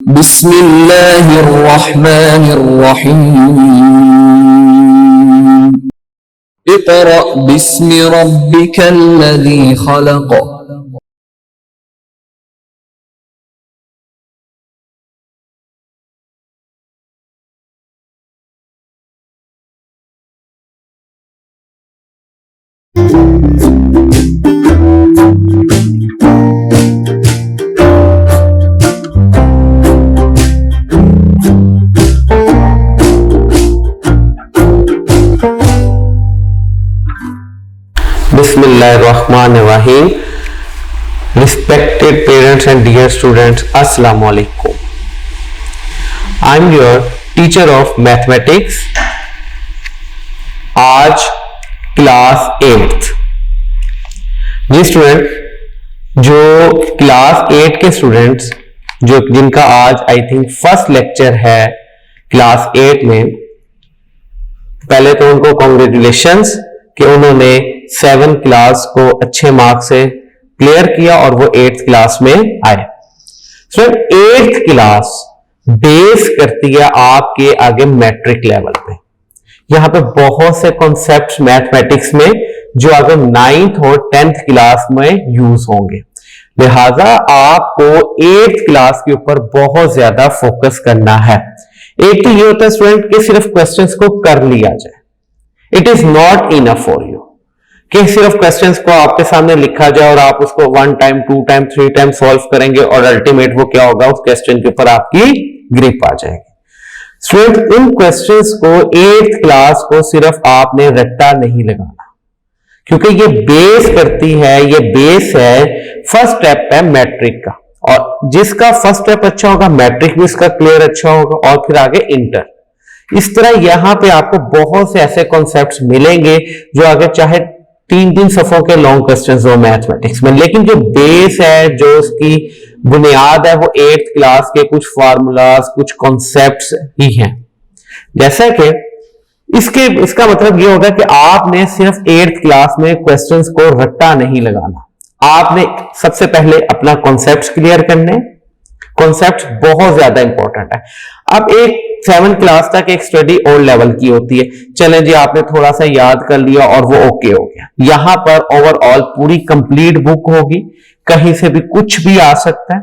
बिस्मिल्लाहिर्रहमानिर्रहीम। Iqra बिस्मि रब्बिकल्लज़ी खलक़। Bismillahirrahmanirrahim. Respected parents and dear students, Assalamu alaikum. I am your teacher of mathematics. आज class 8th। जी student, जो class 8 के students जो जिनका आज आई थिंक फर्स्ट लेक्चर है क्लास 8 में, पहले तो उनको कॉन्ग्रेचुलेशंस कि उन्होंने 7 क्लास को अच्छे मार्क्स से क्लियर किया और वो 8th क्लास में आए। स्टूडेंट, 8th क्लास बेस करती है आपके आगे मैट्रिक लेवल पे। यहां पे बहुत से कॉन्सेप्ट्स मैथमेटिक्स में जो आगे 9th और 10th क्लास में यूज होंगे, लिहाजा आपको 8th क्लास के ऊपर बहुत ज्यादा फोकस करना है। एक तो ये होता है स्टूडेंट कि सिर्फ क्वेश्चंस को कर लिया जाए, it is not enough for you कि सिर्फ क्वेश्चंस को आपके सामने लिखा जाए और आप उसको 1 टाइम 2 टाइम 3 टाइम सॉल्व करेंगे और अल्टीमेट वो क्या होगा, उस क्वेश्चन के ऊपर आपकी ग्रिप आ जाएगी। स्टूडेंट, इन क्वेश्चंस को 8th क्लास को सिर्फ आपने रट्टा नहीं लगाना, क्योंकि ये बेस करती है, ये बेस है, फर्स्ट स्टेप है मैट्रिक का, और जिसका फर्स्ट स्टेप अच्छा होगा मैट्रिक भी उसका क्लियर अच्छा होगा और फिर आगे इंटर। इस तरह यहां पे आपको बहुत से ऐसे कॉन्सेप्ट्स मिलेंगे जो आगे चाहे 3-3 सफों के लॉन्ग क्वेश्चंस हो मैथमेटिक्स में, लेकिन जो बेस है, जो उसकी बुनियाद है, वो 8th क्लास के कुछ फार्मूलाज, कुछ कॉन्सेप्ट्स ही हैं। जैसा कि इसका मतलब ये होगा कि आपने सिर्फ 8th क्लास में क्वेश्चंस को रट्टा नहीं लगाना, आपने सबसे पहले अपना कॉन्सेप्ट्स क्लियर करने। कॉन्सेप्ट बहुत ज्यादा इंपॉर्टेंट है। अब एक 7 क्लास तक एक स्टडी और लेवल की होती है, चलें जी आपने थोड़ा सा याद कर लिया और वो ओके हो गया। यहां पर ओवरऑल पूरी कंप्लीट बुक होगी, कहीं से भी कुछ भी आ सकता है,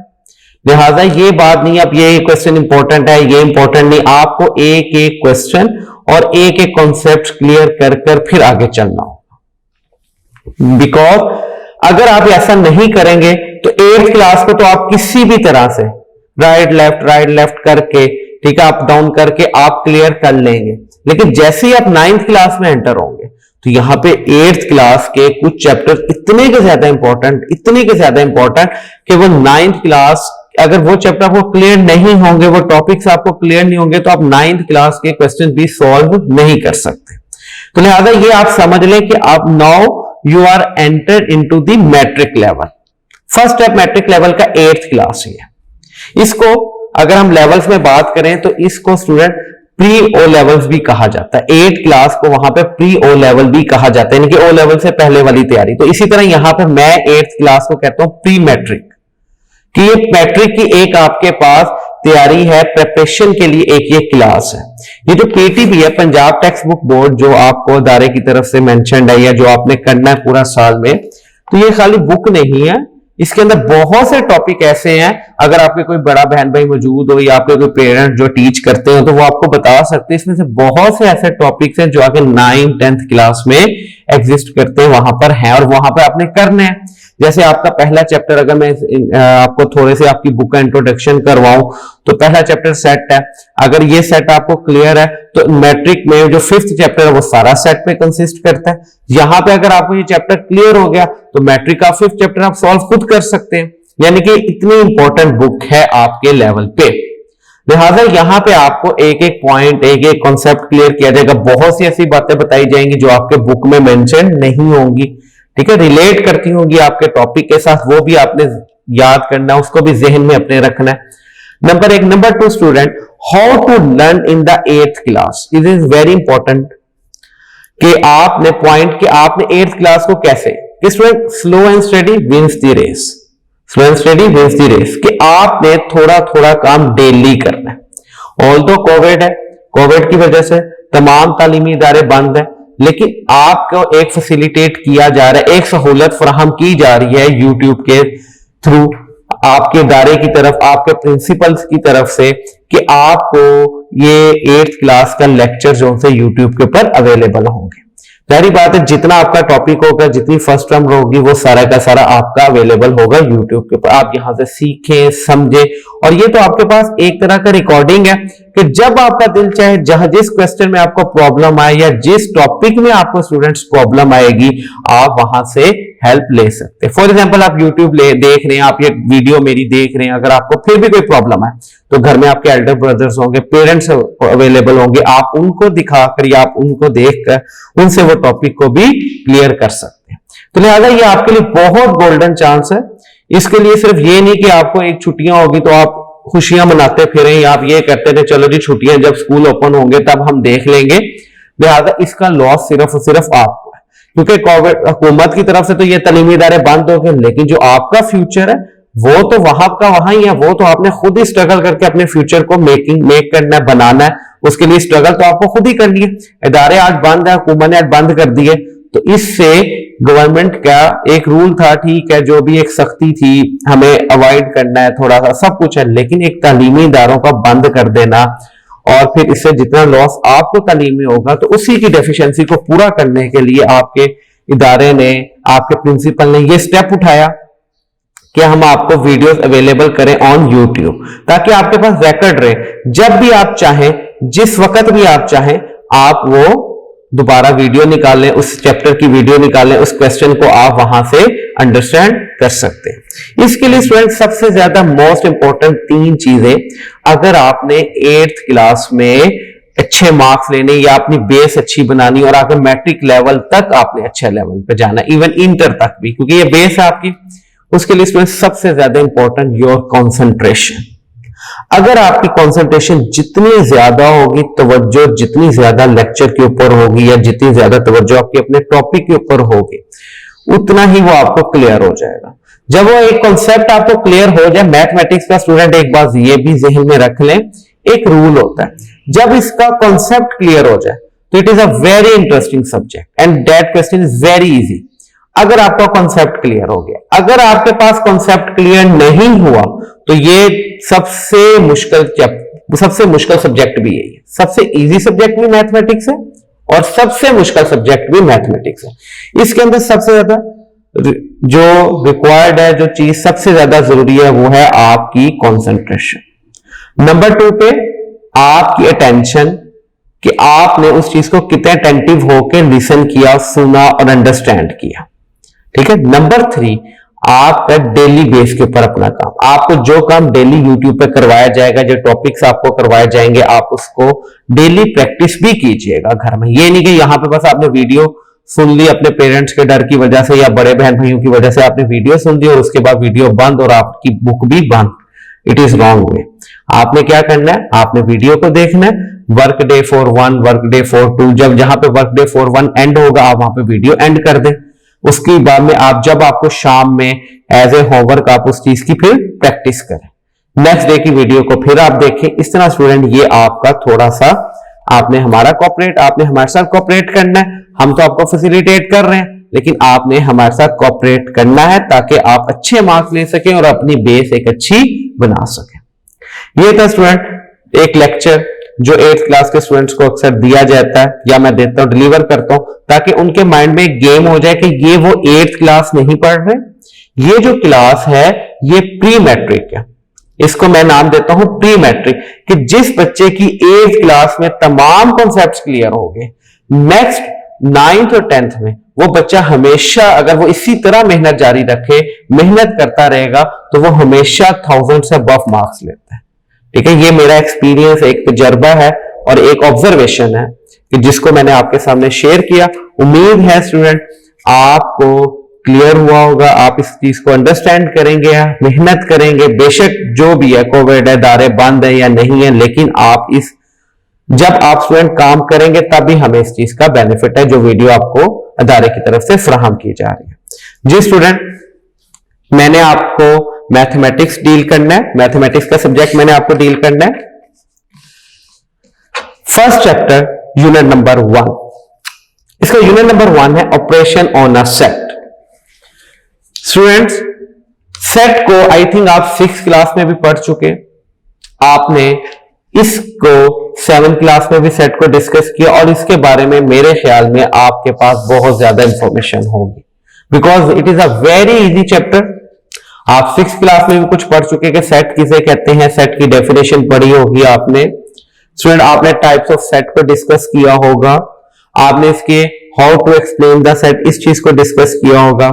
लिहाजा ये बात नहीं अब ये क्वेश्चन इंपॉर्टेंट है ये इंपॉर्टेंट नहीं, आपको एक एक क्वेश्चन और एक एक कॉन्सेप्ट क्लियर कर फिर आगे चलना होगा। बिकॉज अगर आप ऐसा नहीं करेंगे तो 8th क्लास को तो आप किसी भी तरह से राइट लेफ्ट करके, ठीक है, अप डाउन करके आप क्लियर कर लेंगे, लेकिन जैसे ही आप 9th क्लास में एंटर होंगे तो यहां पे 8th क्लास के कुछ चैप्टर इतने के ज्यादा इंपॉर्टेंट कि वो 9th क्लास, अगर वो चैप्टर आपको क्लियर नहीं होंगे, वो टॉपिक्स आपको क्लियर नहीं होंगे, तो आप 9th क्लास के क्वेश्चन भी सॉल्व नहीं कर सकते। तो लिहाजा ये आप समझ लें कि आप now you are enter into the matric level. First step matric level का 8th क्लास ही है। इसको अगर हम लेवल्स में बात करें तो इसको स्टूडेंट प्री ओ लेवल्स भी कहा जाता है। 8th क्लास को वहां पे प्री ओ लेवल भी कहा जाता है, यानी कि ओ लेवल से पहले वाली तैयारी। तो इसी तरह यहां पे मैं 8th क्लास को कहता हूं प्री मैट्रिक, कि ये मैट्रिक की एक आपके पास तैयारी है, प्रिपरेशन के लिए एक ये क्लास है। ये जो पीटीबी है, पंजाब टेक्स्ट बुक बोर्ड, जो आपको अदारे की तरफ से मेंशन्ड है या जो आपने करना है पूरा साल में, तो ये खाली बुक नहीं है, इसके अंदर बहुत से टॉपिक ऐसे हैं, अगर आपके कोई बड़ा बहन भाई मौजूद हो या आपके कोई पेरेंट जो टीच करते हो तो वो आपको बता सकते हैं। इसमें से बहुत से ऐसे टॉपिक्स हैं जो आगे 9th 10th क्लास में एग्जिस्ट करते हैं, वहां पर हैं और वहां पर आपने करना है। जैसे आपका पहला चैप्टर, अगर मैं आपको थोड़े से आपकी बुक का इंट्रोडक्शन करवाऊं तो पहला चैप्टर सेट है। अगर ये सेट आपको क्लियर है तो मैट्रिक में जो 5th चैप्टर है वो सारा सेट पे कंसिस्ट करता है। यहां पे अगर आपको ये चैप्टर क्लियर हो गया तो मैट्रिक का 5th चैप्टर आप सॉल्व खुद कर सकते हैं, यानी कि इतनी इंपॉर्टेंट बुक है आपके लेवल पे। लिहाजा यहां पे आपको एक एक पॉइंट, एक एक कॉन्सेप्ट क्लियर किया जाएगा। बहुत सी ऐसी बातें बताई जाएंगी जो आपके बुक में मेंशन नहीं होंगी, ठीक है, रिलेट करती होंगी आपके टॉपिक के साथ, वो भी आपने याद करना है, उसको भी जहन में अपने रखना है। Number 1। Number 2 student, how to learn in the 8th class, it is very important कि आपने पॉइंट कि आपने 8th क्लास को कैसे, student slow and steady wins the race. Students ready wins the race, कि आपने थोड़ा थोड़ा काम डेली करना है। ऑल्दो कोविड है, कोविड की वजह से तमाम तालीमी इदारे बंद है, लेकिन आपको एक फैसिलिटेट किया जा रहा है, एक सहूलत फराहम की जा रही है यूट्यूब के थ्रू आपके इदारे की तरफ, आपके प्रिंसिपल्स की तरफ से, कि आपको ये 8th क्लास का लेक्चर जो से यूट्यूब के ऊपर अवेलेबल होंगे। जाहिर बात है जितना आपका टॉपिक होगा, जितनी फर्स्ट टर्म होगी, वो सारा का सारा आपका अवेलेबल होगा यूट्यूब के ऊपर। आप यहां से सीखें, समझें, और ये तो आपके पास एक तरह का रिकॉर्डिंग है कि जब आपका दिल चाहे, जहां जिस क्वेश्चन में आपको प्रॉब्लम आए या जिस टॉपिक में आपको स्टूडेंट्स प्रॉब्लम आएगी, आप वहां से हेल्प ले सकते हैं। फॉर एग्जाम्पल आप यूट्यूब देख रहे हैं, आप ये वीडियो मेरी देख रहे हैं, अगर आपको फिर भी कोई प्रॉब्लम है तो घर में आपके एल्डर ब्रदर्स होंगे, पेरेंट्स अवेलेबल होंगे, आप उनको दिखाकर या आप उनको देखकर उनसे वो टॉपिक को भी क्लियर कर सकते हैं। तो लिहाजा ये आपके लिए बहुत गोल्डन चांस है। इसके लिए सिर्फ ये नहीं कि आपको एक छुट्टियां होगी तो आप खुशियां मनाते फिरें, या आप ये करते थे चलो जी छुट्टियां जब स्कूल ओपन होंगे तब हम देख लेंगे। लिहाजा इसका लॉस सिर्फ और सिर्फ आपको है, क्योंकि कोविड हुकूमत की तरफ से तो ये तालीमी इदारे बंद हो गए, लेकिन जो आपका फ्यूचर है वो तो वहां का वहां ही है। वो तो आपने खुद ही स्ट्रगल करके अपने फ्यूचर को मेक करना है, बनाना है। उसके लिए स्ट्रगल तो आपको खुद ही करनी है। इदारे आज बंद है, हुकूमत ने आज बंद कर दिए, तो इससे गवर्नमेंट का एक रूल था, ठीक है, जो भी एक सख्ती थी, हमें अवॉइड करना है, थोड़ा सा सब कुछ है, लेकिन एक तालीमी इदारों का बंद कर देना और फिर इससे जितना लॉस आपको तालीम में होगा, तो उसी की डेफिशिएंसी को पूरा करने के लिए आपके इदारे ने, आपके प्रिंसिपल ने ये स्टेप उठाया कि हम आपको वीडियोस अवेलेबल करें ऑन यूट्यूब, ताकि आपके पास रिकॉर्ड रहे। जब भी आप चाहें, जिस वक्त भी आप चाहें, आप वो दोबारा वीडियो निकालें, उस चैप्टर की वीडियो निकालें, उस क्वेश्चन को आप वहां से अंडरस्टैंड कर सकते हैं। इसके लिए स्टूडेंट सबसे ज्यादा मोस्ट इंपॉर्टेंट 3 चीजें, अगर आपने 8th क्लास में अच्छे मार्क्स लेने या अपनी बेस अच्छी बनानी और अगर मैट्रिक लेवल तक आपने अच्छे लेवल पे जाना, इवन इंटर तक भी, क्योंकि ये बेस है आपकी, उसके लिए स्टूडेंट सबसे ज्यादा इंपॉर्टेंट योर कंसंट्रेशन। अगर आपकी कंसंट्रेशन जितनी ज्यादा होगी, तवज्जो जितनी ज्यादा लेक्चर के ऊपर होगी या जितनी ज्यादा तवज्जो आपके अपने टॉपिक के ऊपर होगी, उतना ही वो आपको क्लियर हो जाएगा। जब वो एक कॉन्सेप्ट आपको क्लियर हो जाए, मैथमेटिक्स का स्टूडेंट एक बात ये भी ज़हन में रख लें, एक रूल होता है, जब इसका कॉन्सेप्ट क्लियर हो जाए तो it is a very interesting subject and that question is very easy. अगर आपका कॉन्सेप्ट क्लियर हो गया, अगर आपके पास कॉन्सेप्ट क्लियर नहीं हुआ, तो ये सबसे मुश्किल सब्जेक्ट भी यही है। सबसे इजी सब्जेक्ट भी मैथमेटिक्स है और सबसे मुश्किल सब्जेक्ट भी मैथमेटिक्स है। इसके अंदर सबसे ज्यादा जो रिक्वायर्ड है, जो चीज सबसे ज्यादा जरूरी है, वो है आपकी कंसंट्रेशन। नंबर 2 पे आपकी अटेंशन, कि आपने उस चीज को कितने अटेंटिव होकर लिसन किया, सुना और अंडरस्टैंड किया। ठीक है। नंबर 3 आपका डेली बेस के ऊपर अपना काम, आपको जो काम डेली यूट्यूब पे करवाया जाएगा, जो टॉपिक्स आपको करवाए जाएंगे, आप उसको डेली प्रैक्टिस भी कीजिएगा घर में। ये नहीं कि यहां पे बस आपने वीडियो सुन ली अपने पेरेंट्स के डर की वजह से या बड़े बहन भाइयों की वजह से आपने वीडियो सुन ली और उसके बाद वीडियो बंद और आपकी बुक भी बंद। It is wrong way. आपने क्या करना है, आपने वीडियो को देखना है, work day for 1, work day for 2, जब जहां पे वर्क डे फॉर 1 एंड होगा आप वहां पे वीडियो एंड कर दें। उसके बाद में आप जब आपको शाम में एज ए होमवर्क आप उस चीज की फिर प्रैक्टिस करें, नेक्स्ट डे की वीडियो को फिर आप देखें। इस तरह स्टूडेंट ये आपका थोड़ा सा आपने हमारे साथ कोऑपरेट करना है। हम तो आपको फैसिलिटेट कर रहे हैं, लेकिन आपने हमारे साथ कोऑपरेट करना है ताकि आप अच्छे मार्क्स ले सकें और अपनी बेस एक अच्छी बना सकें। ये था स्टूडेंट एक लेक्चर जो 8th क्लास के स्टूडेंट्स को अक्सर दिया जाता है या मैं देता हूं, डिलीवर करता हूं, ताकि उनके माइंड में एक गेम हो जाए कि ये वो 8th क्लास नहीं पढ़ रहे, ये जो क्लास है ये प्री मैट्रिक है। इसको मैं नाम देता हूं प्री मैट्रिक, कि जिस बच्चे की 8th क्लास में तमाम कॉन्सेप्ट्स क्लियर हो गए, नेक्स्ट 9th और 10th में वो बच्चा हमेशा, अगर वो इसी तरह मेहनत जारी रखे, मेहनत करता रहेगा, तो वो हमेशा 1000 से अबव मार्क्स लेता है। ठीक है। ये मेरा एक्सपीरियंस, एक तजर्बा है और एक ऑब्जर्वेशन है कि जिसको मैंने आपके सामने शेयर किया। उम्मीद है स्टूडेंट आपको क्लियर हुआ होगा, आप इस चीज को अंडरस्टैंड करेंगे, मेहनत करेंगे। बेशक जो भी है, कोविड है, दायरे बंद है या नहीं है, लेकिन आप जब आप स्टूडेंट काम करेंगे तभी हमें इस चीज का बेनिफिट है जो वीडियो आपको अदारे की तरफ से फराहम की जा रही है। जी स्टूडेंट, मैंने आपको मैथमेटिक्स डील करना है, मैथमेटिक्स का सब्जेक्ट मैंने आपको डील करना है। फर्स्ट चैप्टर यूनिट नंबर 1, इसका यूनिट नंबर 1 है operation on a set. Students, set को आई थिंक आप 6th क्लास में भी पढ़ चुके, आपने इसको 7th क्लास में भी सेट को डिस्कस किया और इसके बारे में मेरे ख्याल में आपके पास बहुत ज्यादा इंफॉर्मेशन होगी, because it is a very easy chapter. आप 6th क्लास में भी कुछ पढ़ चुके कि सेट किसे कहते हैं, सेट की डेफिनेशन पढ़ी होगी आपने। स्टूडेंट, आपने टाइप्स ऑफ सेट को डिस्कस किया होगा, आपने इसके how to explain the set इस चीज को डिस्कस किया होगा।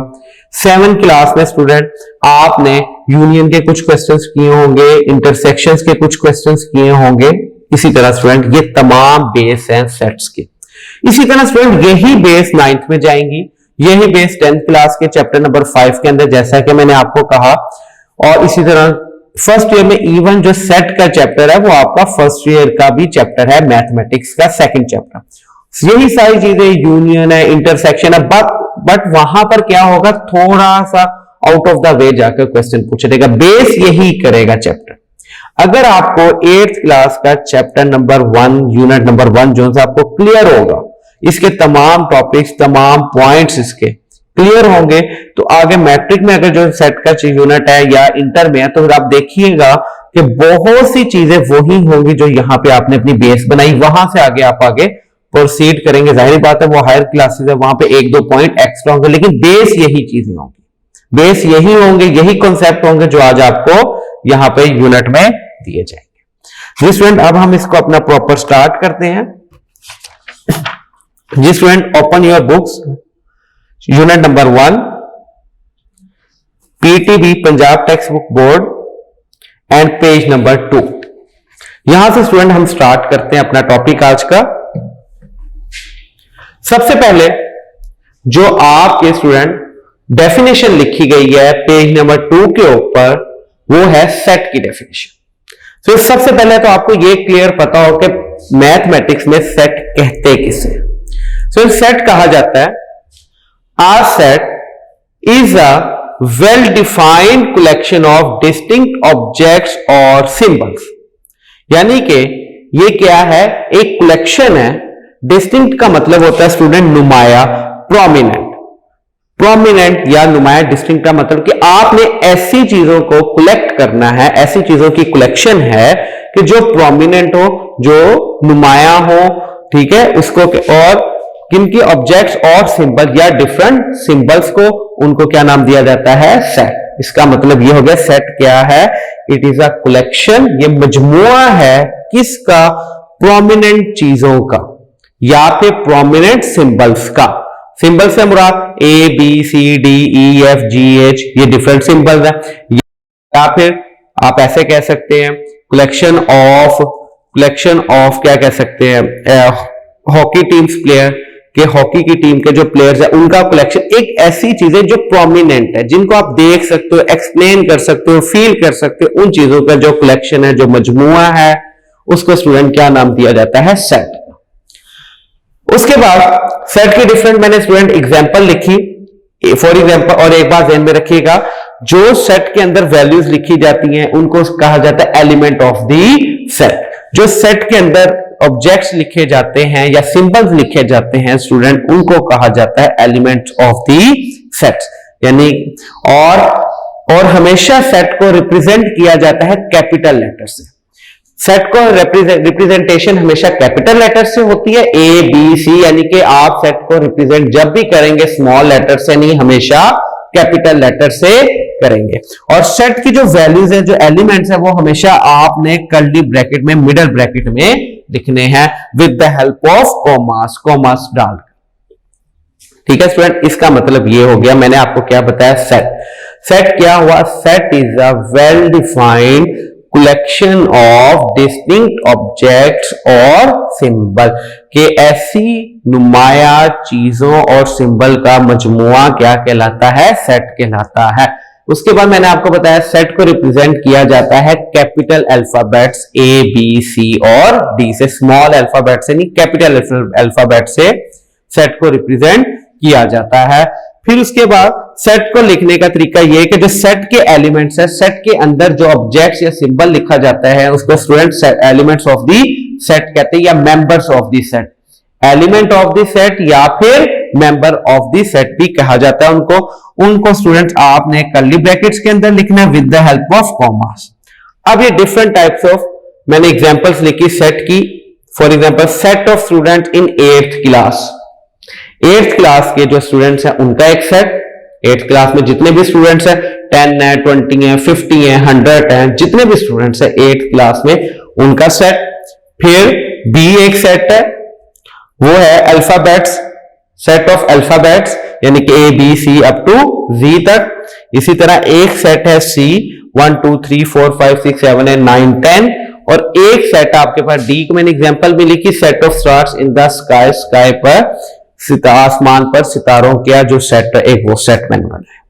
7th क्लास में स्टूडेंट आपने यूनियन के कुछ क्वेश्चंस किए होंगे, इंटरसेक्शंस के कुछ क्वेश्चंस किए होंगे। इसी तरह स्टूडेंट ये तमाम बेस हैं सेट्स के। इसी तरह स्टूडेंट यही बेस 9th में जाएंगी, यही बेस 10th क्लास के चैप्टर नंबर 5 के अंदर, जैसा कि मैंने आपको कहा। और इसी तरह फर्स्ट ईयर में इवन जो सेट का चैप्टर है वो आपका फर्स्ट ईयर का भी चैप्टर है, मैथमेटिक्स का 2nd चैप्टर। यही सारी चीजें, यूनियन है, इंटरसेक्शन है, बट वहां पर क्या होगा, थोड़ा सा आउट ऑफ द वे जाकर क्वेश्चन पूछ देगा, बेस यही करेगा चैप्टर। अगर आपको 8th क्लास का चैप्टर नंबर 1 यूनिट नंबर 1 जो आपको क्लियर होगा, इसके तमाम टॉपिक्स, तमाम पॉइंट्स इसके क्लियर होंगे, तो आगे मैट्रिक में अगर जो सेट का यूनिट है या इंटर में है, तो फिर आप देखिएगा कि बहुत सी चीजें वही होंगी जो यहां पे आपने अपनी बेस बनाई, वहां से आगे आप आगे प्रोसीड करेंगे। जाहिर बात है वो हायर क्लासेस है, वहां पे 1-2 पॉइंट एक्स्ट्रा होंगे, लेकिन बेस यही चीजें होंगी, बेस यही होंगे, यही कॉन्सेप्ट होंगे जो आज आपको यहां पे यूनिट में दिए जाएंगे। जी स्टूडेंट, अब हम इसको अपना प्रॉपर स्टार्ट करते हैं। जी student, open your books, unit number 1, PTB Punjab textbook board and page number 2। यहां से स्टूडेंट हम स्टार्ट करते हैं अपना टॉपिक आज का। सबसे पहले जो आपके स्टूडेंट डेफिनेशन लिखी गई है पेज नंबर 2 के ऊपर, वो है सेट की डेफिनेशन। तो सबसे पहले तो आपको ये क्लियर पता हो कि मैथमेटिक्स में सेट कहते किसे। सो सेट कहा जाता है, A set is a well-defined collection of distinct objects और symbols। यानी कि ये क्या है, एक कलेक्शन है। डिस्टिंक्ट का मतलब होता है स्टूडेंट नुमाया, प्रोमिनेंट या नुमाया। डिस्टिंक्ट का मतलब कि आपने ऐसी चीजों को कलेक्ट करना है, ऐसी चीजों की कलेक्शन है कि जो प्रोमिनेंट हो, जो नुमाया हो, ठीक है, उसको। और किनकी ऑब्जेक्ट्स और सिंबल या डिफरेंट सिंबल्स को, उनको क्या नाम दिया जाता है, सेट। इसका मतलब ये हो गया सेट क्या है, इट इज अ कलेक्शन, ये मजमुआ है किसका, प्रोमिनेंट चीजों का या फिर प्रोमिनेंट सिंबल्स का। सिंबल से मुराद A B C D E F G H, ये डिफरेंट सिंबल्स है। या फिर आप ऐसे कह सकते हैं कलेक्शन ऑफ क्या कह सकते हैं, हॉकी टीम्स प्लेयर के, हॉकी की टीम के जो प्लेयर्स है उनका कलेक्शन। एक ऐसी चीजें जो प्रोमिनेंट है, जिनको आप देख सकते हो, एक्सप्लेन कर सकते हो, फील कर सकते हो, उन चीजों का जो कलेक्शन है, जो मजमुआ है, उसको स्टूडेंट क्या नाम दिया जाता है, सेट। उसके बाद सेट की डिफरेंट मैंने स्टूडेंट एग्जांपल लिखी, फॉर एग्जांपल, और एक बात ध्यान में रखिएगा, जो सेट के अंदर वैल्यूज लिखी जाती हैं उनको कहा जाता है एलिमेंट ऑफ द सेट। जो सेट के अंदर ऑब्जेक्ट्स लिखे जाते हैं या सिंबल्स लिखे जाते हैं स्टूडेंट, उनको कहा जाता है एलिमेंट्स ऑफ द सेट। यानी और हमेशा सेट को रिप्रेजेंट किया जाता है कैपिटल लेटर से। सेट को रिप्रेजेंटेशन हमेशा कैपिटल लेटर से होती है, A B C, यानी कि आप सेट को रिप्रेजेंट जब भी करेंगे स्मॉल लेटर से नहीं, हमेशा कैपिटल लेटर से करेंगे। और सेट की जो वैल्यूज है, जो एलिमेंट्स है, वो हमेशा आपने कर्ली ब्रैकेट में, मिडल ब्रैकेट में लिखने हैं with the help of commas डालकर। ठीक है स्टूडेंट, इसका मतलब ये हो गया, मैंने आपको क्या बताया, सेट क्या हुआ, set is a well defined collection of distinct objects और सिंबल, के ऐसी नुमाया चीजों और सिंबल का मजमुआ क्या कहलाता है, सेट कहलाता है। उसके बाद मैंने आपको बताया सेट को रिप्रेजेंट किया जाता है capital alphabets A B C और D से, स्मॉल अल्फाबेट से नहीं, कैपिटल अल्फाबेट से सेट को रिप्रेजेंट किया जाता है। फिर उसके बाद सेट को लिखने का तरीका यह है कि जो सेट के एलिमेंट्स है, सेट के अंदर जो ऑब्जेक्ट्स या सिंबल लिखा जाता है उसको student elements of the set कहते हैं, या members of the set, element of the set या फिर मेंबर ऑफ दी सेट भी कहा जाता है उनको स्टूडेंट्स आपने कर्ली ब्रैकेट्स के अंदर लिखना है with the help of commas. अब ये डिफरेंट टाइप्स ऑफ मैंने एग्जांपल्स लिखी सेट की। For example set of student in 8th class, 8th class के जो स्टूडेंट्स हैं उनका एक सेट, 8th क्लास में जितने भी स्टूडेंट्स हैं 10 है, 20 है, 50 है, 100 है, जितने भी स्टूडेंट्स हैं 8th क्लास में उनका सेट। फिर बी एक सेट है, वो है अल्फाबेट्स, सेट ऑफ अल्फाबेट्स यानी कि A B C up to G तक। इसी तरह एक सेट है सी 1 2 3 4 5 6 7 8 9 10, और एक सेट आपके पास डी को मैंने एग्जांपल भी लिखी, set of stars in the sky, sky पर आसमान पर सितारों का जो सेट है एक वो सेट मैंने बनाया।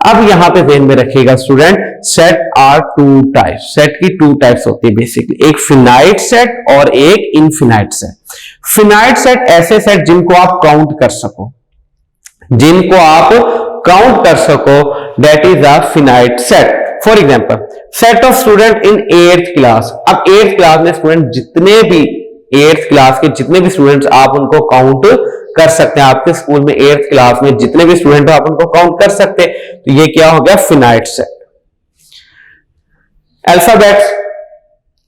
अब यहां पे ध्यान में रखिएगा student, set are two types, set की 2 टाइप्स होती है बेसिकली, एक फिनाइट सेट और एक इनफिनाइट सेट। फिनाइट सेट ऐसे सेट जिनको आप काउंट कर सको, जिनको आप काउंट कर सको, that is a finite set. For example set of student in 8th class, अब 8th क्लास में स्टूडेंट जितने भी 8th क्लास के जितने भी स्टूडेंट्स आप उनको काउंट कर सकते हैं, आपके स्कूल में 8th क्लास में जितने भी स्टूडेंट हो आप उनको काउंट कर सकते हैं, तो ये क्या हो गया फिनाइट सेट। अल्फाबेट्स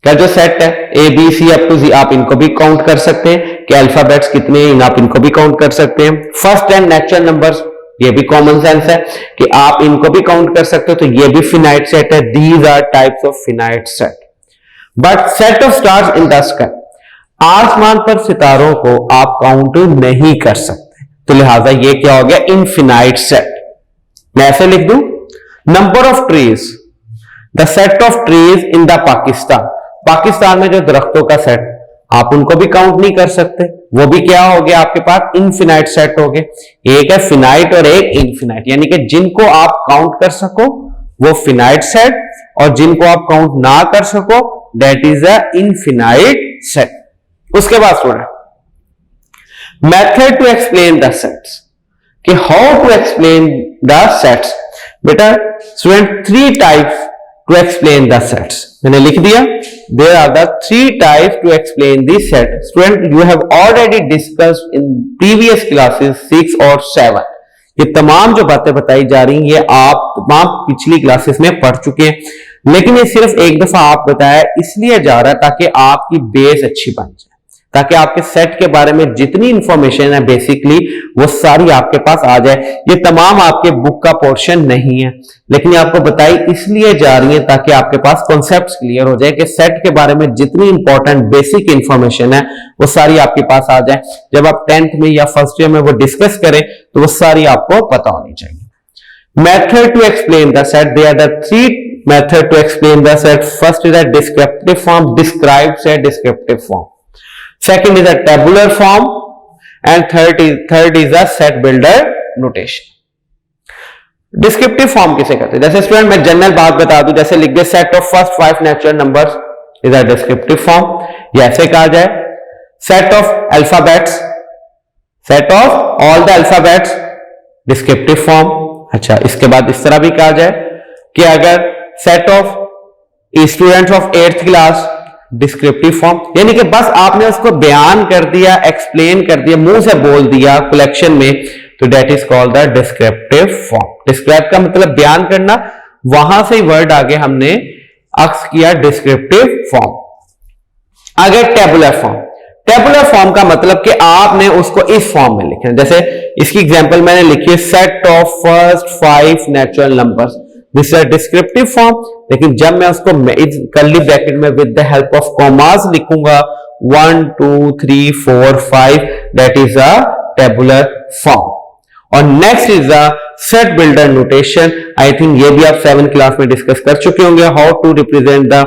का जो सेट है A B C up to G, आप इनको भी काउंट कर सकते हैं कि अल्फाबेट्स कितने हैं, आप इनको भी काउंट कर सकते हैं। फर्स्ट एंड नेचुरल नंबर्स, ये भी कॉमन सेंस है कि आप इनको भी काउंट कर सकते हो, तो ये भी फिनाइट सेट है। These are types of finite set. But set of stars in the sky, आसमान पर सितारों को आप काउंट नहीं कर सकते, तो लिहाजा ये क्या हो गया इनफिनाइट सेट। मैं ऐसे लिख दूं, number of trees, the set of trees in the Pakistan, Pakistan में जो दरख्तों का सेट आप उनको भी काउंट नहीं कर सकते, वो भी क्या हो गया आपके पास इनफिनाइट सेट हो गए। एक है फिनाइट और एक इनफिनाइट, यानी कि जिनको आप काउंट कर सको वो फिनाइट सेट, और जिनको आप काउंट ना कर सको that is a infinite set. उसके बाद student method to explain the sets, कि how to explain the sets. बेटा student 3 types to explain the sets मैंने लिख दिया, there are the 3 types to explain the set. Student you have already discussed in previous classes 6 और 7, ये तमाम जो बातें बताई जा रही हैं ये आप तमाम पिछली क्लासेस में पढ़ चुके हैं, लेकिन ये सिर्फ एक दफा आप बताया इसलिए जा रहा है ताकि आपकी बेस अच्छी बन जाए, ताकि आपके सेट के बारे में जितनी इंफॉर्मेशन है बेसिकली वो सारी आपके पास आ जाए। ये तमाम आपके बुक का पोर्शन नहीं है, लेकिन आपको बताई इसलिए जा रही है ताकि आपके पास कॉन्सेप्ट्स क्लियर हो जाए कि सेट के बारे में जितनी इंपॉर्टेंट बेसिक इंफॉर्मेशन है वो सारी आपके पास आ जाए। जब आप 10th में या फर्स्ट ईयर में वो डिस्कस करें तो वो सारी आपको पता होनी चाहिए। Method to explain the set, they are the 3 method to explain the set. First is a descriptive form, describe set descriptive form. Second is a tabular form, and third is a set builder notation. Descriptive form किसे कहते हैं? जैसे student मैं general बात बता दूं, जैसे लिख दे set of first 5 natural numbers is a descriptive form. या ऐसे कहा जाए set of alphabets, set of all the alphabets, descriptive form. अच्छा, इसके बाद इस तरह भी कहा जाए कि अगर set of students of 8th class, descriptive form, यानी कि बस आपने उसको बयान कर दिया, एक्सप्लेन कर दिया, मुंह से बोल दिया कलेक्शन में, तो that is called the descriptive form. Describe का मतलब बयान करना, वहां से वर्ड आगे हमने अक्स किया डिस्क्रिप्टिव फॉर्म। आगे टेबुलर फॉर्म। टेबुलर फॉर्म का मतलब कि आपने उसको इस फॉर्म में लिखना, जैसे इसकी एग्जांपल मैंने लिखी है set of first 5 natural numbers, this is descriptive form. लेकिन जब मैं उसको कर्ली ब्रैकेट में with the help of commas लिखूंगा 1 2 3 4 5, that is a tabular form. और next is a set builder notation. I think ये भी आप 7th क्लास में डिस्कस कर चुके होंगे, how to represent the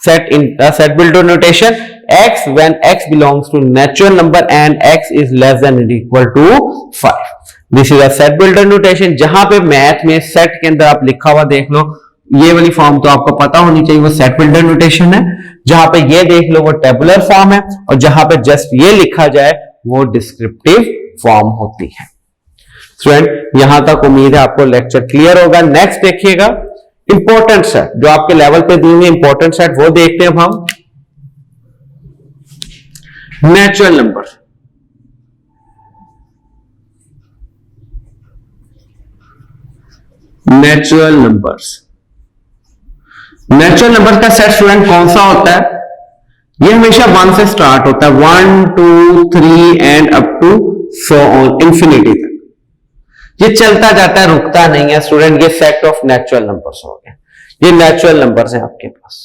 set in a set builder notation, x when x belongs to natural number and x is less than or equal to 5. This is a set builder notation। जहां पे math में set के अंदर आप लिखा हुआ देख लो, ये वाली फॉर्म तो आपको पता होनी चाहिए, वो सेट बिल्डर नोटेशन है। जहां पे ये देख लो वो टेबुलर फॉर्म है, और जहां पे जस्ट ये लिखा जाए वो डिस्क्रिप्टिव फॉर्म होती है। स्टूडेंट यहां तक उम्मीद है आपको लेक्चर क्लियर होगा। नेक्स्ट देखिएगा इंपॉर्टेंट सेट, जो आपके लेवल पे दी हुई इंपॉर्टेंट सेट वो देखते हैं अब हम। Natural number, natural numbers, natural number का सेट स्टूडेंट कौन सा होता है? ये हमेशा 1 से स्टार्ट होता है, 1 2 3 and up to so on infinity तक। ये चलता जाता है, रुकता नहीं है स्टूडेंट। ये सेट ऑफ नेचुरल नंबर्स हो गए। ये नेचुरल नंबर्स हैं आपके पास,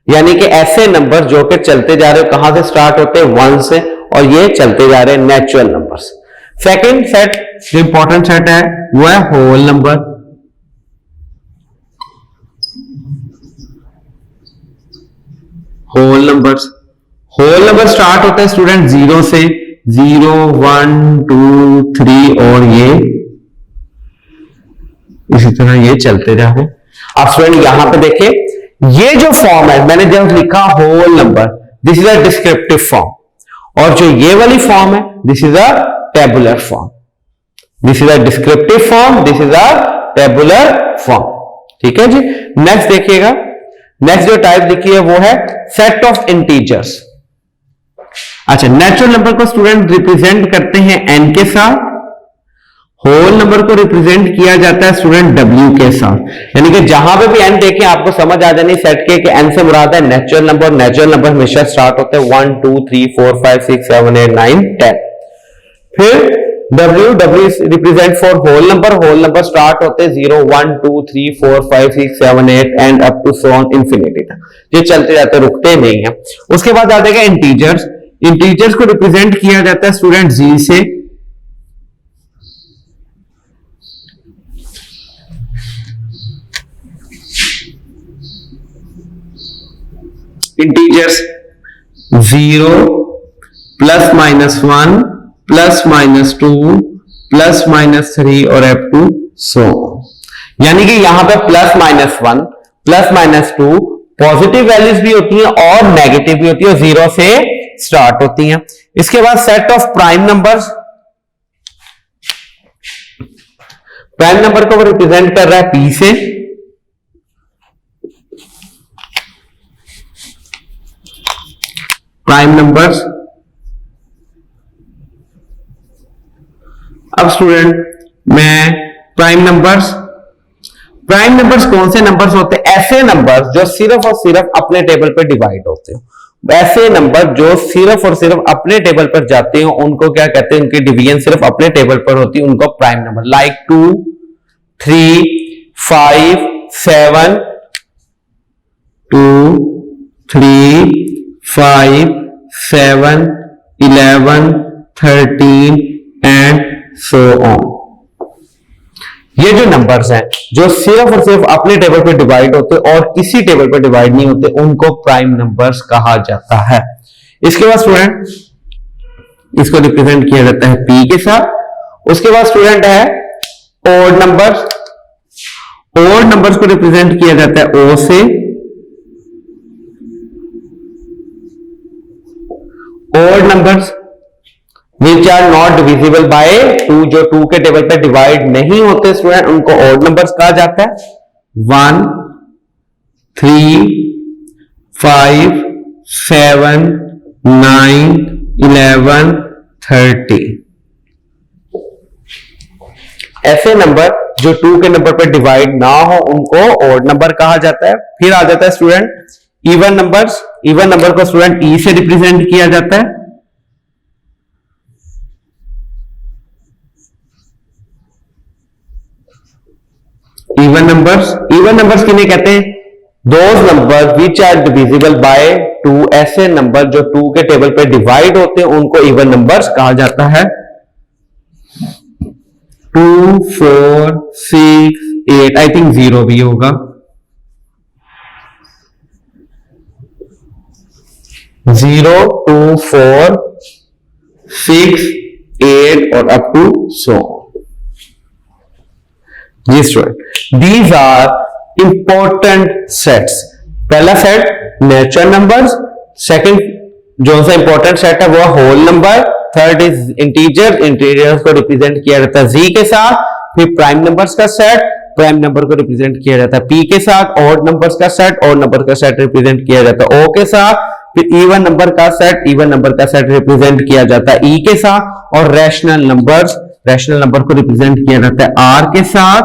यानी कि ऐसे नंबर जो कि चलते जा रहे हो, कहां से स्टार्ट होते हैं? 1 से, और ये चलते जा रहे हैं नेचुरल नंबर्स। सेकंड सेट जो इंपॉर्टेंट सेट है वो है whole number. Whole numbers, whole number start होता है स्टूडेंट 0 से, 0 1 2 3 और ये इसी तरह ये चलते जा रहे हैं। अब स्टूडेंट यहां पे देखिए, ये जो फॉर्म है मैंने जब लिखा whole number, this is a descriptive form, और जो ये वाली फॉर्म है this is a tabular form. This is a descriptive form, this is a tabular form. ठीक है जी। नेक्स्ट देखिएगा, नेक्स्ट जो टाइप देखी है वो है सेट ऑफ इंटीजर्स। अच्छा, नेचुरल नंबर को स्टूडेंट रिप्रेजेंट करते हैं n के साथ, होल नंबर को रिप्रेजेंट किया जाता है स्टूडेंट w के साथ। यानी कि जहां पे भी n देखें आपको समझ आ जानी सेट के कि n से मुराद है नेचुरल नंबर। नेचुरल नंबर हमेशा स्टार्ट होते हैं 1 2 3 4 5 6 7 8 9 10। फिर w represent for whole number. Whole number start होते हैं 0 1 2 3 4 5 6 7 8 and up to so on infinity तक। ये चलते जाते रुकते नहीं है। उसके बाद आ जाएगा इंटीजर्स। इंटीजर्स को रिप्रेजेंट किया जाता है स्टूडेंट g से। Integers 0 plus minus 1 plus minus 2 plus minus 3 और अप टू सो। यानी कि यहां पे plus minus 1 plus minus 2 positive values भी होती हैं और नेगेटिव भी होती है, 0 से स्टार्ट होती हैं। इसके बाद set of prime numbers. Prime number को रिप्रेजेंट कर रहा है p से। Prime numbers. अब स्टूडेंट मैं प्राइम नंबर्स कौन से नंबर्स होते हैं? ऐसे नंबर्स जो सिर्फ और सिर्फ अपने टेबल पर डिवाइड होते हो। ऐसे नंबर जो सिर्फ और सिर्फ अपने टेबल पर जाते हो उनको क्या कहते हैं? उनकी डिवीजन सिर्फ अपने टेबल पर होती है, उनको prime number. Like 2 3 5 7 2 3 5 7 11 13 and so on. ये जो नंबर्स हैं जो सिर्फ और सिर्फ अपने टेबल पे डिवाइड होते और किसी टेबल पे डिवाइड नहीं होते, उनको प्राइम नंबर्स कहा जाता है। इसके बाद स्टूडेंट इसको रिप्रेजेंट किया जाता है p के साथ। उसके बाद स्टूडेंट है ओड नंबर्स। ओड नंबर्स को रिप्रेजेंट किया जाता है o से। Odd numbers which are not divisible by 2, जो 2 के टेबल पे डिवाइड नहीं होते स्टूडेंट, उनको ओड नंबर्स कहा जाता है। 1 3 5 7 9 11 30। ऐसे नंबर जो 2 के नंबर पे डिवाइड ना हो उनको ओड नंबर कहा जाता है। फिर आ जाता है student even numbers. Even number को स्टूडेंट e से रिप्रेजेंट किया जाता है। इवन नंबर्स किन्हें कहते हैं? Those number which are divisible by 2। ऐसे नंबर जो 2 के टेबल पे डिवाइड होते हैं उनको इवन नंबर्स कहा जाता है। 2 4 6 8, आई थिंक 0 भी होगा। 0 2 4 6 8 और अप टू सो। जी student, these are important sets. पहला सेट नेचुरल नंबर्स, सेकंड जो सा इंपॉर्टेंट सेट है वो whole number, third is integer, integers को रिप्रेजेंट किया जाता है जी के साथ। फिर प्राइम नंबर्स का सेट, प्राइम नंबर को रिप्रेजेंट किया जाता है पी के साथ। ऑड नंबर्स का सेट, ऑड नंबर का सेट रिप्रेजेंट किया जाता है ओ के साथ। फिर इवन नंबर का सेट, इवन नंबर का सेट रिप्रेजेंट किया जाता है ई के साथ। और रैशनल नंबर्स, रैशनल नंबर को रिप्रेजेंट किया जाता है आर के साथ।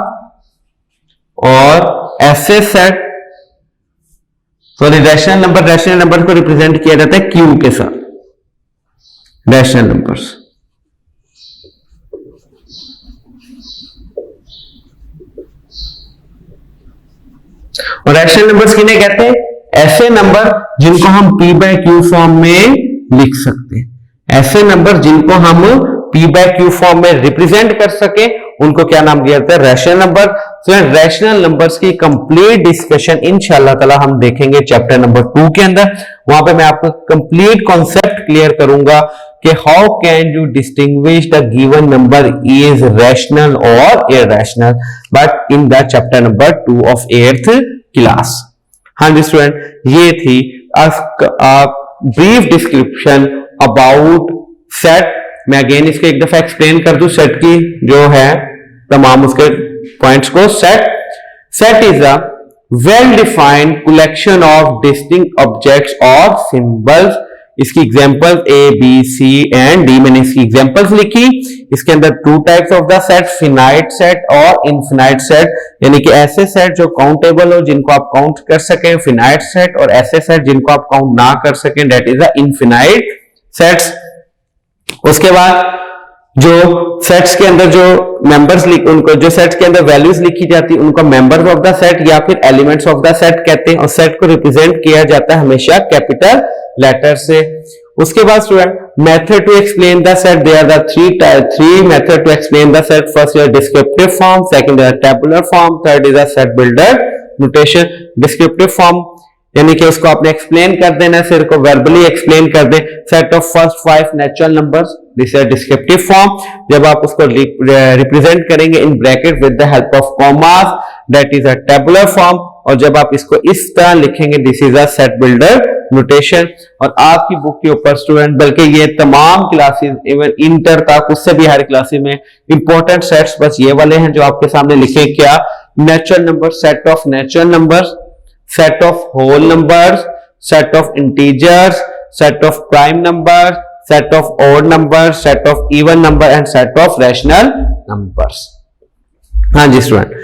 और ऐसे सेट, सॉरी रैशनल नंबर को रिप्रेजेंट किया जाता है क्यू के साथ, रैशनल नंबर्स। और रैशनल नंबर्स किन्हें कहते हैं? ऐसे नंबर जिनको हम p बाय क्यू फॉर्म में लिख सकते हैं। ऐसे नंबर जिनको हम p बाय क्यू फॉर्म में रिप्रेजेंट कर सके उनको क्या नाम दिया जाता है? Rational number. तो रैशनल नंबर्स की कंप्लीट डिस्कशन इंशाल्लाह ताला हम देखेंगे चैप्टर नंबर 2 के अंदर। वहां पे मैं आपको कंप्लीट कॉन्सेप्ट क्लियर करूंगा कि how can you distinguish the given number is rational और irrational, but in the chapter number 2 of 8th class. हाँ जी स्टूडेंट, ये थी ब्रीफ डिस्क्रिप्शन अबाउट सेट। मैं अगेन इसको एक दफा एक्सप्लेन कर दूं सेट की जो है तमाम उसके पॉइंट्स को। Set is a well defined collection of distinct objects और सिंबल्स। इसकी example A B C and D, मैंने इसकी एग्जांपल्स लिखी। इसके अंदर two types of the set, finite set और इनफिनाइट सेट, यानी कि ऐसे सेट जो काउंटेबल हो जिनको आप काउंट कर सकें, फिनाइट सेट, और ऐसे सेट जिनको आप काउंट ना कर सकें, that is the infinite sets. उसके बाद जो सेट्स के अंदर जो मेंबर्स उनको जो सेट्स के अंदर वैल्यूज लिखी जाती है उनको मेंबर्स ऑफ द सेट या फिर एलिमेंट्स ऑफ द सेट कहते हैं। और सेट को रिप्रेजेंट किया जाता है हमेशा कैपिटल लेटर से। उसके बाद student method to explain the set, there are the three method to explain the set. First is descriptive form, second is tabular form, third is set builder notation. Descriptive form यानी कि उसको आपने explain कर देना, फिर को verbally explain कर दे। Set of first 5 natural numbers, this is descriptive form. जब आप उसको रिप्रेजेंट करेंगे in bracket with the help of commas, that is a tabular form. और जब आप इसको इस तरह लिखेंगे, this is a set builder notation. और आपकी बुक के ऊपर स्टूडेंट, बल्कि ये तमाम क्लासेस इवन इंटर तक उससे भी हर क्लासेस में इंपॉर्टेंट सेट्स बस ये वाले हैं जो आपके सामने लिखे। क्या? Natural number, set of natural numbers, set of whole numbers, set of integers, set of prime numbers, set of odd numbers, set of even number and set of rational numbers। हाँ जी स्टूडेंट,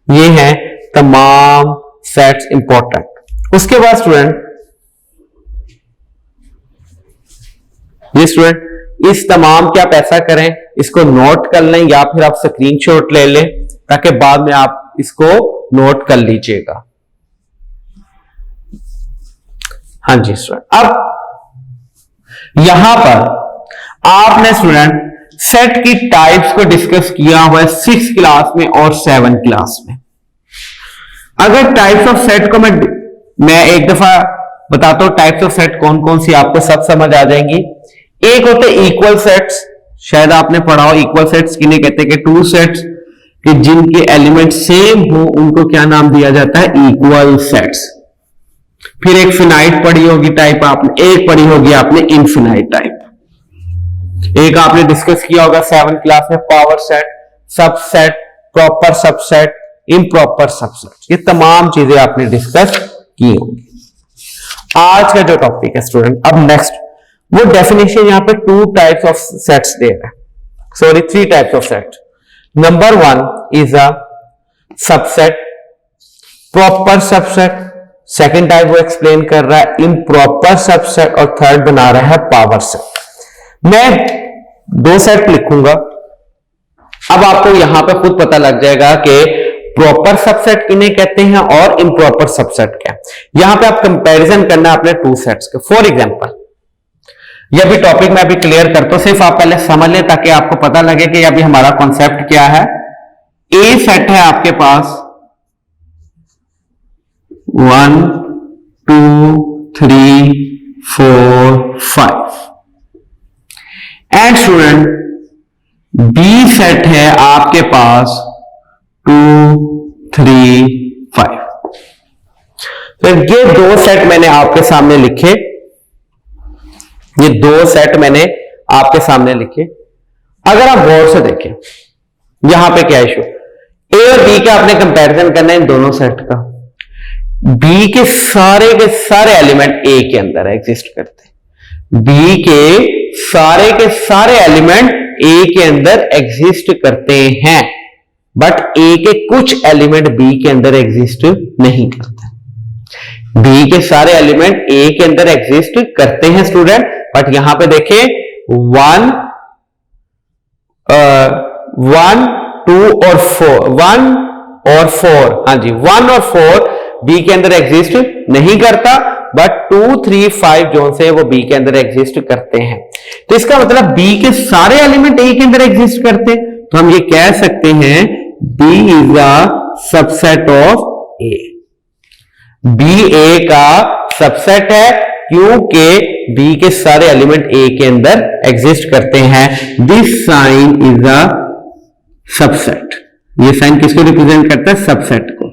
ये हैं तमाम sets important. उसके बाद student इस तमाम के आप ऐसा करें, इसको नोट कर लें या फिर आप स्क्रीनशॉट ले लें ताकि बाद में आप इसको नोट कर लीजिएगा। हाँ जी स्टूडेंट, अब यहां पर आपने स्टूडेंट सेट की टाइप्स को डिस्कस किया हुआ है 6 क्लास में और 7 क्लास में। अगर टाइप्स ऑफ सेट को मैं एक दफा बताता हूं, टाइप्स ऑफ सेट कौन कौन सी आपको सब समझ आ जाएंगी। एक होते इक्वल सेट्स, शायद आपने पढ़ा हो इक्वल सेट्स किन्हें कहते हैं कि 2 सेट्स कि जिनके एलिमेंट सेम हो उनको क्या नाम दिया जाता है? Equal sets. फिर एक फिनाइट पढ़ी होगी टाइप आपने, एक पढ़ी होगी आपने इनफिनाइट टाइप। एक आपने डिस्कस किया होगा 7th क्लास में power set, subset, proper subset, improper subset. ये तमाम चीजें आपने डिस्कस की होंगी। आज का जो टॉपिक है स्टूडेंट, अब नेक्स्ट वो डेफिनेशन यहां पे 2 टाइप्स ऑफ सेट्स दे रहा है, sorry 3 types of set. Number 1 is a subset, proper subset. Second type वो एक्सप्लेन कर रहा है इम्प्रॉपर सबसेट, और थर्ड बना रहा है पावर सेट। मैं 2 सेट लिखूंगा, अब आपको यहां पे खुद पता लग जाएगा कि प्रॉपर सबसेट किन्हें कहते हैं और इम्प्रॉपर सबसेट क्या है। यहां पे आप कंपैरिजन करना है अपने 2 सेट्स के। फॉर एग्जांपल, यह भी टॉपिक मैं अभी क्लियर करता हूं, सिर्फ आप पहले समझ लें ताकि आपको पता लगे कि अभी हमारा कॉन्सेप्ट क्या है। ए सेट है आपके पास 1 2 3 4 5 एंड स्टूडेंट बी सेट है आपके पास 2 3 5। तो ये 2 सेट मैंने आपके सामने लिखे, ये 2 सेट मैंने आपके सामने लिखे। अगर आप गौर से देखें यहां पे क्या इशू, ए और बी का आपने कंपैरिजन करना है इन दोनों सेट का। बी के सारे एलिमेंट ए के अंदर एग्जिस्ट करते हैं, बी के सारे एलिमेंट ए के अंदर एग्जिस्ट करते हैं, बट ए के कुछ एलिमेंट बी के अंदर एग्जिस्ट नहीं करते। बी के सारे एलिमेंट ए के अंदर एग्जिस्ट करते हैं स्टूडेंट, बट यहां पे देखें 1 2 और 4, हाँ जी 1 और 4 बी के अंदर एग्जिस्ट नहीं करता, बट 2 3 5 जोन से वो बी के अंदर एग्जिस्ट करते हैं। तो इसका मतलब बी के सारे एलिमेंट ए के अंदर एग्जिस्ट करते हैं, तो हम ये कह सकते हैं B is a subset of A. B A का सबसेट है क्योंकि बी के सारे एलिमेंट ए के अंदर एग्जिस्ट करते हैं। This sign is a subset, ये साइन किसको रिप्रेजेंट करता है, सबसेट को।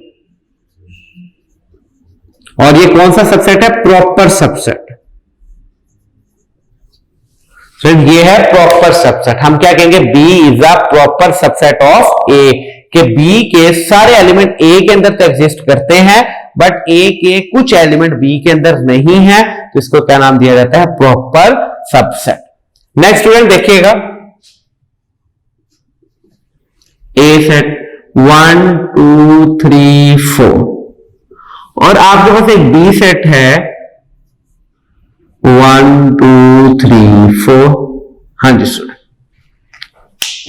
और ये कौन सा सबसेट है, प्रॉपर सबसेट। तो ये है प्रॉपर सबसेट। हम क्या कहेंगे, B is a proper subset of A, कि बी के सारे एलिमेंट ए के अंदर तो एग्जिस्ट करते हैं, बट ए के कुछ एलिमेंट बी के अंदर नहीं है, तो इसको क्या नाम दिया जाता है, प्रॉपर सबसेट। नेक्स्ट स्टूडेंट देखिएगा, ए सेट 1 2 3 4 और आपके पास एक बी सेट है 1 2 3 4। हाँ जी स्टूडेंट,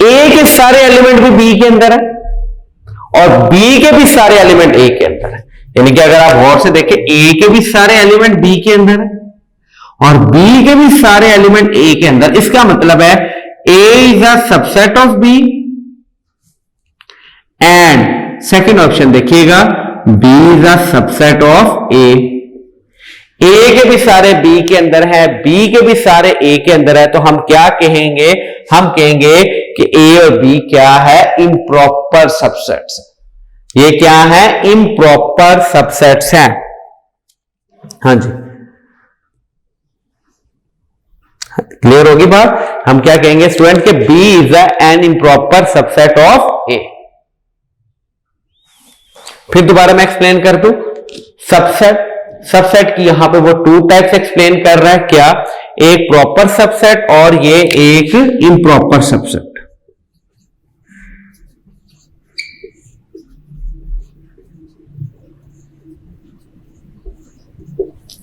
ए के सारे एलिमेंट भी बी के अंदर है और बी के भी सारे एलिमेंट ए के अंदर है, यानी कि अगर आप गौर से देखें ए के भी सारे एलिमेंट बी के अंदर है और बी के भी सारे एलिमेंट ए के अंदर। इसका मतलब है A is a subset of B and second option देखिएगा, B is a subset of A. A के भी सारे बी के अंदर है, बी के भी सारे ए के अंदर है, तो हम क्या कहेंगे, हम कहेंगे कि ए और बी क्या है, इम्प्रॉपर सबसेट्स। ये क्या है, इम्प्रॉपर सबसेट्स हैं। हाँ जी क्लियर होगी बात। हम क्या कहेंगे स्टूडेंट के B is an improper subset of A. फिर दोबारा मैं एक्सप्लेन कर दूं, सबसेट की यहां पे वो 2 टाइप्स एक्सप्लेन कर रहा है, क्या, एक प्रॉपर सबसेट और ये एक इम्प्रॉपर सबसेट।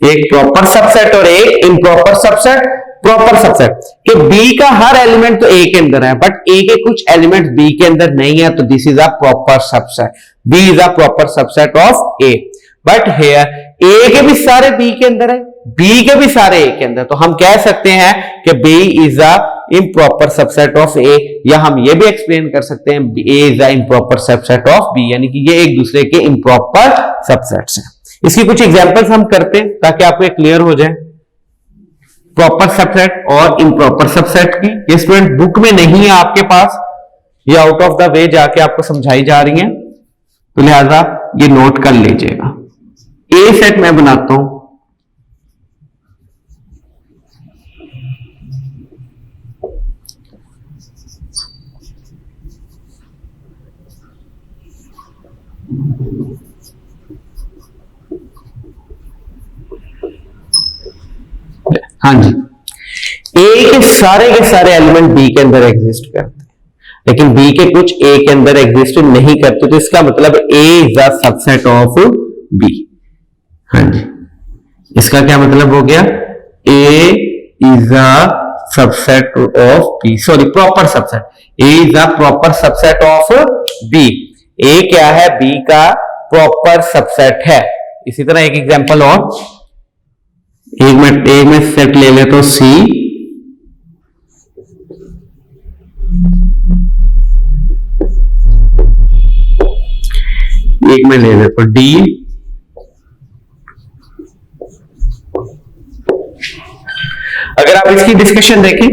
एक प्रॉपर सबसेट और एक इम्प्रॉपर सबसेट। प्रॉपर सबसेट कि बी का हर एलिमेंट तो ए के अंदर है, बट ए के कुछ एलिमेंट बी के अंदर नहीं है, तो this is a proper subset. B is a proper subset of A, but here A के भी सारे बी के अंदर है, बी के भी सारे ए के अंदर, तो हम कह सकते हैं कि B is a improper subset of A, या हम ये भी एक्सप्लेन कर सकते हैं A is a improper subset of B, यानी कि ये एक दूसरे के इम्प्रॉपर सबसेट्स हैं। इसकी कुछ एग्जांपल्स हम करते हैं ताकि आपको क्लियर हो जाए प्रॉपर सबसेट और इम्प्रॉपर सबसेट की। ये स्टूडेंट बुक में नहीं है आपके पास, ये आउट ऑफ द वे जाके आपको समझाई जा रही है, तो लिहाजा ये नोट कर लीजिएगा। ए सेट मैं बनाता हूं, हाँ जी, ए के सारे एलिमेंट बी के अंदर एग्जिस्ट करते हैं, लेकिन बी के कुछ ए के अंदर एग्जिस्ट नहीं करते, तो इसका मतलब A is a subset of B. हाँ जी, इसका क्या मतलब हो गया, A is a subset of B, sorry proper subset, A is a proper subset of B. A क्या है, बी का प्रॉपर सबसेट है। इसी तरह एक एग्जांपल और, एक में सेट ले ले तो सी, एक में ले ले तो डी, अगर आप इसकी डिस्कशन देखें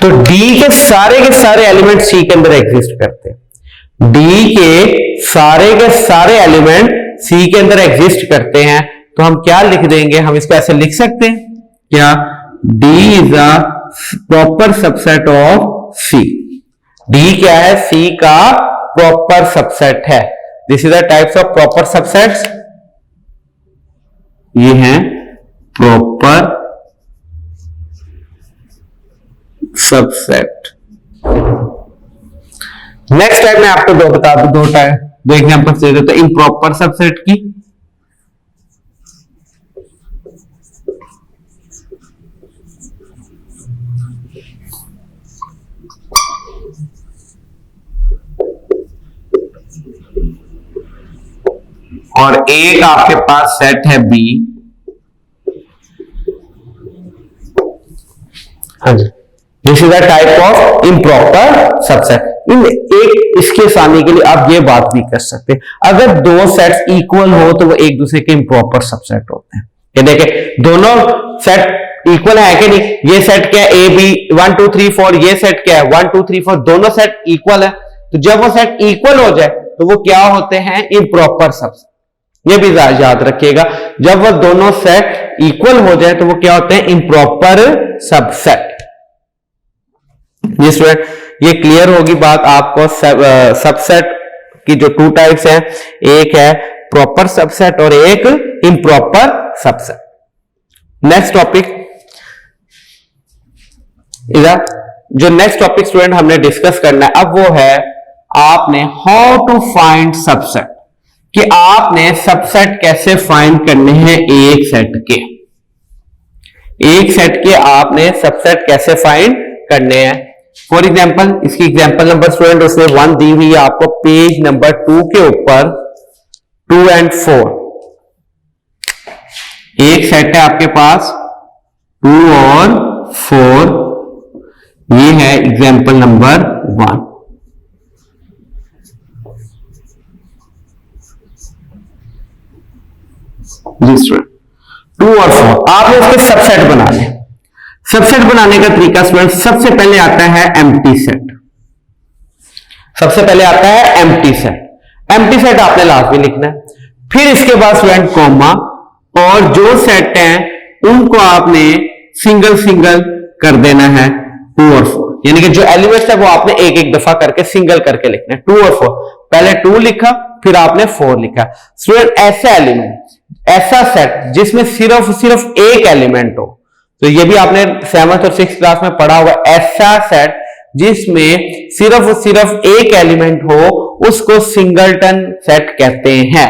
तो डी के सारे एलिमेंट सी के अंदर एग्जिस्ट करते हैं। डी के सारे एलिमेंट सी के अंदर एग्जिस्ट करते हैं, तो हम क्या लिख देंगे, हम इसको ऐसे लिख सकते हैं क्या, D is a proper subset of C। D क्या है? C का प्रॉपर सबसेट है। This is the types of proper subsets. ये हैं प्रॉपर सबसेट। नेक्स्ट टाइप मैं आपको दो बता दूं, दो एग्जांपल्स दे देता हूं इम्प्रॉपर सबसेट की। और एक आपके पास सेट है बी। हाँ जी, this is the type of improper subset. इन एक इसके सामने के लिए आप ये बात भी कर सकते हैं, अगर दो सेट्स इक्वल हो तो वो एक दूसरे के इम्प्रॉपर सबसेट होते हैं। ये देखें, दोनों सेट इक्वल है कि नहीं? ये सेट क्या है? A B 1 2 3 4। ये सेट क्या है? 1 2 3 4। दोनों सेट इक्वल है। तो जब वो सेट इक्वल हो जाए तो वो क्या होते हैं? Improper subset. ये भी याद रखिएगा, जब वो दोनों सेट इक्वल हो जाए तो वो क्या होते हैं? Improper subset. स्टूडेंट, ये क्लियर होगी बात आपको। सबसेट की जो टू टाइप्स हैं, एक है प्रॉपर सबसेट और एक इम्प्रॉपर सबसेट। नेक्स्ट टॉपिक इधर, जो नेक्स्ट टॉपिक स्टूडेंट हमने डिस्कस करना है अब वो है आपने हाउ टू फाइंड सबसेट, कि आपने सबसेट कैसे फाइंड करने हैं एक सेट के। एक सेट के आपने सबसेट कैसे फाइंड करने हैं। फॉर एग्जाम्पल, इसकी एग्जाम्पल नंबर स्टूडेंट उसने 1 दी हुई है आपको पेज नंबर 2 के ऊपर 2 और 4। एक सेट है आपके पास 2 और 4। ये है एग्जाम्पल नंबर 1। जी स्टूडेंट, 2 और 4 आपने इसके सबसेट बनाने। सबसेट बनाने का तरीका स्टूडेंट, सबसे पहले आता है एम्प्टी सेट। सबसे पहले आता है एम्प्टी सेट। एम्प्टी सेट आपने लास्ट में लिखना है। फिर इसके बाद स्टूडेंट कॉमा, और जो सेट हैं उनको आपने सिंगल सिंगल कर देना है 2 और 4। यानी कि जो एलिमेंट्स है वो आपने एक एक दफा करके सिंगल करके लिखना है। 2 और 4, पहले 2 लिखा फिर आपने 4 लिखा। स्टूडेंट, ऐसा एलिमेंट, ऐसा सेट जिसमें सिर्फ एक एलिमेंट हो, तो ये भी आपने 7th और 6th क्लास में पढ़ा हुआ। ऐसा सेट जिसमें सिर्फ एक एलिमेंट हो उसको सिंगलटन सेट कहते हैं।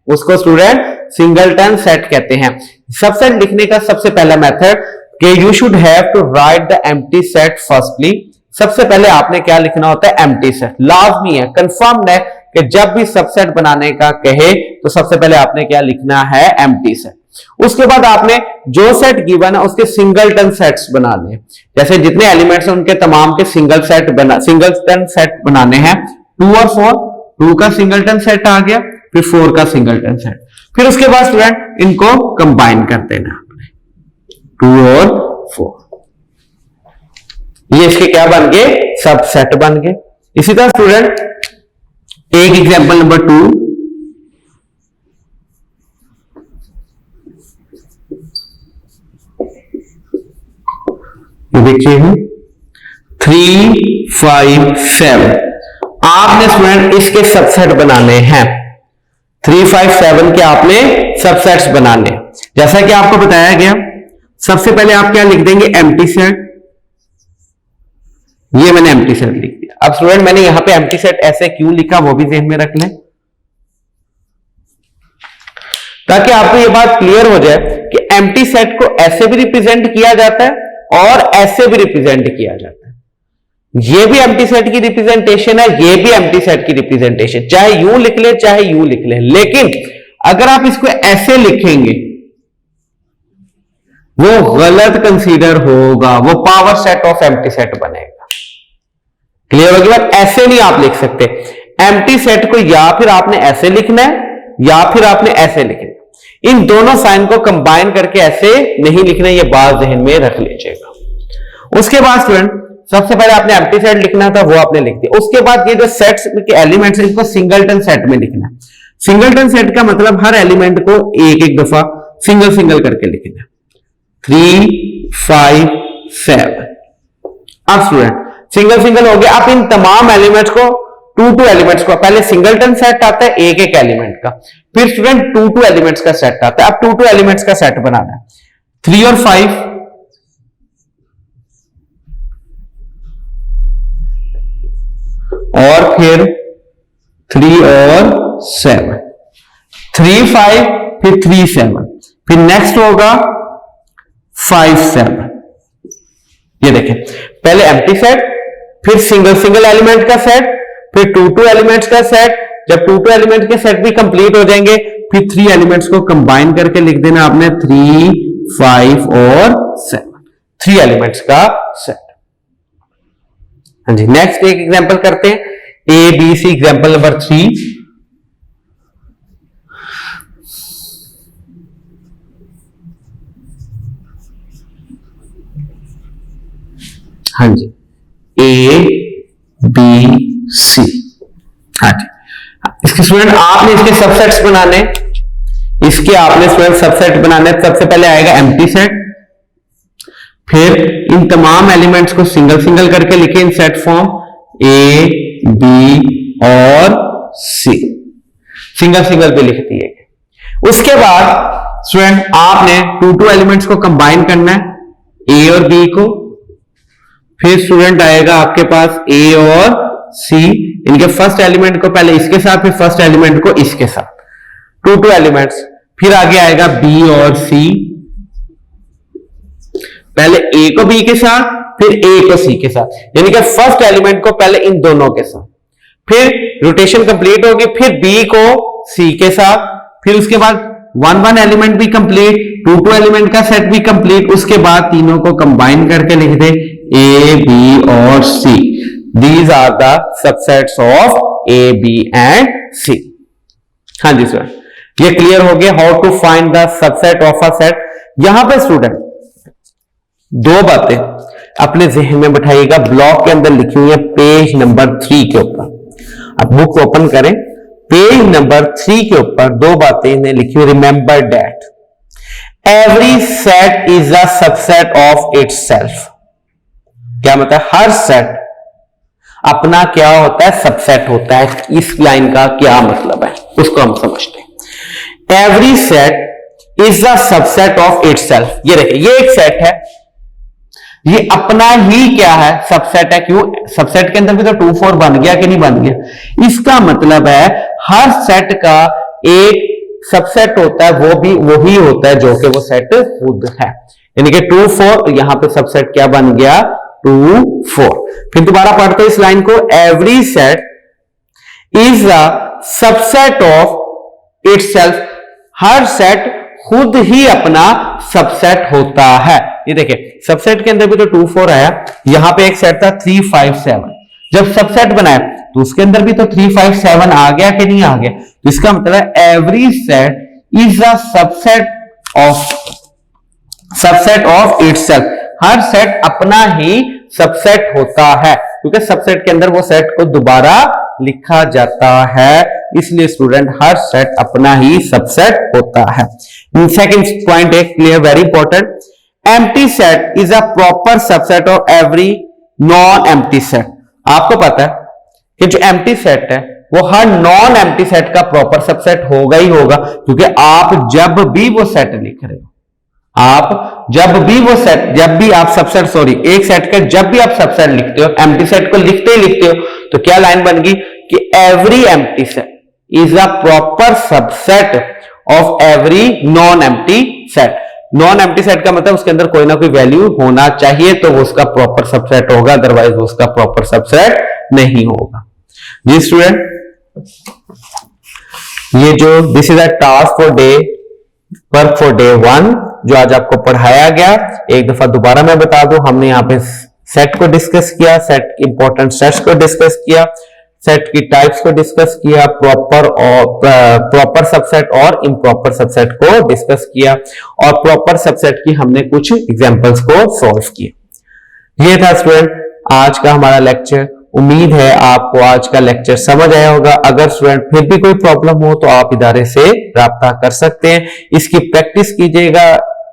उसको स्टूडेंट सिंगलटन सेट कहते हैं। सबसेट लिखने का सबसे पहला मेथड कि you should have to write the empty set firstly. सबसे पहले आपने क्या लिखना होता है? Empty set. लाजमी है, कंफर्म है कि जब भी सबसेट बनाने का कहे तो सबसे पहले आपने क्या लिखना है? Empty set. उसके बाद आपने जो सेट गिवन है उसके सिंगलटन सेट्स बनाने, जैसे जितने एलिमेंट्स हैं उनके तमाम के सिंगलटन सेट बनाने हैं। 2 और 4, 2 का सिंगलटन सेट आ गया, फिर 4 का सिंगलटन सेट। फिर उसके बाद स्टूडेंट इनको कंबाइन कर देना आपने, 2 और 4। ये इसके क्या बन गए? सबसेट बन गए। इसी तरह स्टूडेंट एक एग्जांपल नंबर 2, देखिए 3 5 7। आपने स्टूडेंट इसके सबसेट बनाने हैं। 3 5 7 के आपने सबसेट्स बनाने, जैसा कि आपको बताया गया। सबसे पहले आप क्या लिख देंगे? Empty set. ये मैंने एम्प्टी सेट लिख दिया। अब स्टूडेंट मैंने यहां पे एम्प्टी सेट ऐसे क्यों लिखा वो भी ध्यान में रख लें, ताकि आपको ये बात क्लियर हो जाए कि एम्प्टी सेट को ऐसे भी रिप्रेजेंट किया जाता है और ऐसे भी रिप्रेजेंट किया जाता है। ये भी एम्प्टी सेट की रिप्रेजेंटेशन है, ये भी एम्प्टी सेट की रिप्रेजेंटेशन, चाहे यूं लिख ले चाहे यूं लिख ले। लेकिन अगर आप इसको ऐसे लिखेंगे वो गलत कंसीडर होगा, वो power set of empty set बनेगा। क्लियर होगी बात? ऐसे नहीं आप लिख सकते। एम्प्टी सेट को या फिर आपने ऐसे लिखना है या फिर आपने ऐसे लिखना है। इन दोनों साइन को कंबाइन करके ऐसे नहीं लिखना, ये बात ध्यान में रख लीजिएगा। उसके बाद स्टूडेंट सबसे पहले आपने एम्प्टी सेट लिखना था, वो आपने लिख दिया। उसके बाद ये जो सेट्स के एलिमेंट्स हैं इनको सिंगलटन सेट में लिखना है। सिंगलटन सेट का मतलब हर एलिमेंट को एक एक दफा सिंगल सिंगल करके लिखना है। 3 5 7। अब स्टूडेंट सिंगल सिंगल हो गया। आप इन तमाम एलिमेंट्स को 2 एलिमेंट्स को, पहले सिंगलटन सेट आता है एक एक एलिमेंट का, फिर स्टूडेंट 2 एलिमेंट्स का सेट आता है। अब 2 एलिमेंट्स का सेट बनाना है, 3 और 5 और फिर 3 और 7, 3 5 फिर 3 7, फिर नेक्स्ट होगा 5 7। ये देखें, पहले एम्प्टी सेट, फिर सिंगल सिंगल एलिमेंट का सेट, फिर 2 एलिमेंट्स का सेट। जब 2 एलिमेंट के सेट भी कंप्लीट हो जाएंगे, फिर 3 एलिमेंट्स को कंबाइन करके लिख देना आपने 3 5 और 7, 3 एलिमेंट्स का सेट। हाँ जी, नेक्स्ट एक एग्जांपल करते हैं, A B C. Example number 3, हाँ जी, ए बी सी। हाँ जी, इसके स्टूडेंट आपने इसके सबसेट्स बनाने, इसके आपने स्टूडेंट सबसेट बनाने। सबसे पहले आएगा एम्प्टी सेट, फिर इन तमाम एलिमेंट्स को सिंगल सिंगल करके लिखे in set form, A B और सी, सिंगल सिंगल पे लिख दिए। उसके बाद स्टूडेंट आपने 2 एलिमेंट्स को कंबाइन करना है, ए और बी को। फिर स्टूडेंट आएगा आपके पास ए और सी, इनके फर्स्ट एलिमेंट को पहले इसके साथ, फिर फर्स्ट एलिमेंट को इसके साथ, 2 एलिमेंट्स। फिर आगे आएगा बी और सी, पहले ए को बी के साथ, फिर ए को सी के साथ, यानी कि फर्स्ट एलिमेंट को पहले इन दोनों के साथ, फिर रोटेशन कंप्लीट होगी, फिर बी को सी के साथ, फिर उसके बाद 1 एलिमेंट भी कंप्लीट, 2 एलिमेंट का सेट भी कंप्लीट। उसके बाद तीनों को कंबाइन करके लिख दे ए बी और C. These are the subsets of A B and C. हाँ जी सर, ये क्लियर हो गया how to find the subset of a set. यहां पे स्टूडेंट 2 बातें अपने जहन में बैठाइएगा, ब्लॉक के अंदर लिखी हुई है पेज नंबर 3 के ऊपर। अब बुक ओपन करें, पेज नंबर 3 के ऊपर 2 बातें इन्हें लिखी हुई। Remember that every set is a subset of itself. क्या मतलब, हर सेट अपना क्या होता है, सबसेट होता है। इस लाइन का क्या मतलब है उसको हम समझते हैं। Every set is a subset of itself. ये देखिए, ये एक सेट है, ये अपना ही क्या है, सबसेट है। क्यों, सबसेट के अंदर भी तो 2 4 बन गया कि नहीं बन गया। इसका मतलब है हर सेट का एक सबसेट होता है, वो भी वही होता है जो कि वो सेट खुद है। यानी कि 2 4, यहां पे सबसेट क्या बन गया, 2 4। फिर दोबारा पढ़ते हैं इस लाइन को, every set is a subset of itself. Her set खुद ही अपना सबसेट होता है। ये देखिए, सबसेट के अंदर भी तो 2 4 आया, यहां पे एक सेट था 3 5 7। जब सबसेट बनाया तो उसके अंदर भी तो 3 5 7 आ गया कि नहीं आ गया। तो इसका मतलब every set is a subset of itself. Her set अपना ही सबसेट होता है, क्योंकि सबसेट के अंदर वो सेट को दोबारा लिखा जाता है, इसलिए स्टूडेंट हर सेट अपना ही सबसेट होता है। सेकंड पॉइंट है clear, very important. Empty set is a proper subset of every non empty set. आपको पता है कि जो एम्प्टी सेट है वो हर नॉन एम्प्टी सेट का प्रॉपर सबसेट होगा ही होगा, क्योंकि आप जब भी वो सेट लिख रहे हो, आप जब भी आप सबसेट, सॉरी, एक सेट का जब भी आप सबसेट लिखते हो, एम्प्टी सेट को लिखते ही लिखते हो, तो क्या लाइन बन गई कि every empty set is a proper subset of every non empty set. Non empty set का मतलब उसके अंदर कोई ना कोई वैल्यू होना चाहिए तो वो उसका प्रॉपर सबसेट होगा, अदरवाइज वो उसका प्रॉपर सबसेट नहीं होगा। जी स्टूडेंट, ये जो this is a task for day work for day 1 जो आज आपको पढ़ाया गया, एक दफा दोबारा मैं बता दूं, हमने यहाँ पे सेट को डिस्कस किया, सेट इंपॉर्टेंट सेट्स को डिस्कस किया, सेट की टाइप्स को डिस्कस किया, प्रॉपर सबसेट और इम्प्रॉपर सबसेट को डिस्कस किया, और प्रॉपर सबसेट की हमने कुछ एग्जांपल्स को सॉल्व किया। ये था स्टूडेंट आज का हमारा लेक्चर। उम्मीद है आपको आज का लेक्चर समझ आया होगा। अगर स्टूडेंट फिर भी कोई प्रॉब्लम हो तो आप इदारे से राब्ता कर सकते हैं, इसकी प्रैक्टिस कीजिएगा।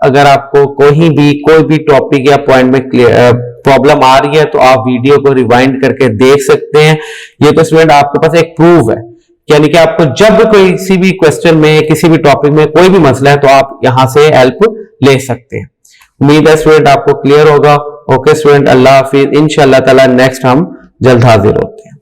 अगर आपको कोई भी टॉपिक या पॉइंट में प्रॉब्लम आ रही है तो आप वीडियो को रिवाइंड करके देख सकते हैं। ये तो स्टूडेंट आपके पास एक प्रूफ है, यानी कि आपको जब कोई किसी भी क्वेश्चन में, किसी भी टॉपिक में कोई भी मसला है तो आप यहां से हेल्प ले सकते हैं। उम्मीद है स्टूडेंट आपको क्लियर होगा। ओके स्टूडेंट, अल्लाह हाफिज। इंशाअल्लाह ताला नेक्स्ट हम जल्द हाजिर होते हैं।